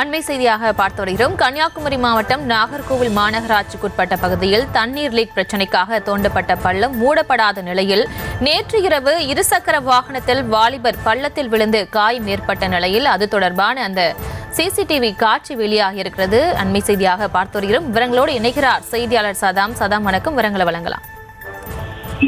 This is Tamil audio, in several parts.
அண்மை செய்தியாக பார்த்து வருகிறோம். கன்னியாகுமரி மாவட்டம் நாகர்கோவில் மாநகராட்சிக்குட்பட்ட பகுதியில் தண்ணீர் லீக் பிரச்சினைக்காக தோண்டப்பட்ட பள்ளம் மூடப்படாத நிலையில் நேற்று இரவு இருசக்கர வாகனத்தில் வாலிபர் பள்ளத்தில் விழுந்து காயம் ஏற்பட்ட நிலையில் அது தொடர்பான அந்த சிசிடிவி காட்சி வெளியாகியிருக்கிறது. அண்மை செய்தியாக பார்த்து வருகிறோம். விவரங்களோடு இணைகிறார் செய்தியாளர் சதாம். வணக்கம், விவரங்களை வழங்கலாம்.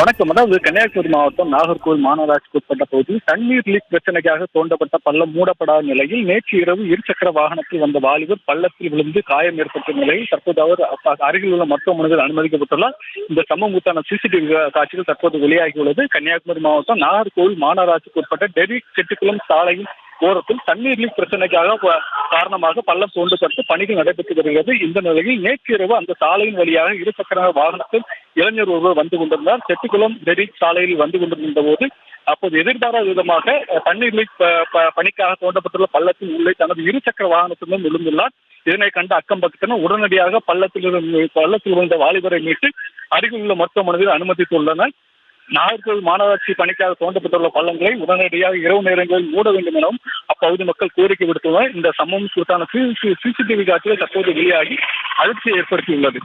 வணக்கம். அதாவது கன்னியாகுமரி மாவட்டம் நாகர்கோவில் மாநகராட்சிக்கு உட்பட்ட பகுதியில் தண்ணீர் லீக் பிரச்சனைக்காக தோண்டப்பட்ட பள்ளம் மூடப்படாத நிலையில் நேற்று இரவு இருசக்கர வாகனத்தில் வந்த வாலிபர் பள்ளத்தில் விழுந்து காயம் ஏற்பட்ட நிலையில் தற்போது அவர் அருகில் உள்ள மருத்துவமனையில் அனுமதிக்கப்பட்டுள்ளார். இந்த சம்பவத்தான சிசிடிவி காட்சிகள் தற்போது வெளியாகியுள்ளது. கன்னியாகுமரி மாவட்டம் நாகர்கோவில் மாநகராட்சிக்கு உட்பட்ட டெரிக் செட்டிக்குளம் சாலையின் ஓரத்தில் தண்ணீர் லீக் பிரச்சனைக்காக காரணமாக பள்ளம் தோண்டப்பட்டு பணிகள் நடைபெற்று வருகிறது. இந்த நிலையில் நேற்று இரவு அந்த சாலையின் வழியாக இருசக்கர வாகனத்தில் இளைஞர் ஒருவர் வந்து கொண்டிருந்தார். செட்டிக்குளம் டெரிக் சாலையில் வந்து கொண்டிருந்த போது அப்போது எதிர்பாராத விதமாக தண்ணீர் லீக் பணிக்காக தோண்டப்பட்டுள்ள பள்ளத்தின் உள்ளே தனது இருசக்கர வாகனத்திலும் விழுந்துள்ளார். இதனை கண்ட அக்கம் பக்கத்தினர் உடனடியாக பள்ளத்தில் விழுந்த வாலிபரை மீட்டு அருகில் உள்ள மருத்துவமனையில் அனுமதித்துள்ளனர். நாகர்கோவில் மாநகராட்சி பணிக்காக தோண்டப்பட்டுள்ள பள்ளங்களை உடனடியாக இரவு நேரங்களில் மூட வேண்டும் எனவும் அப்பகுதி மக்கள் கோரிக்கை விடுத்துள்ளனர். இந்த சம்பவம் குறித்தான சிசிடிவி காட்சிகள் தற்போது வெளியாகி அதிர்ச்சியை ஏற்படுத்தியுள்ளது.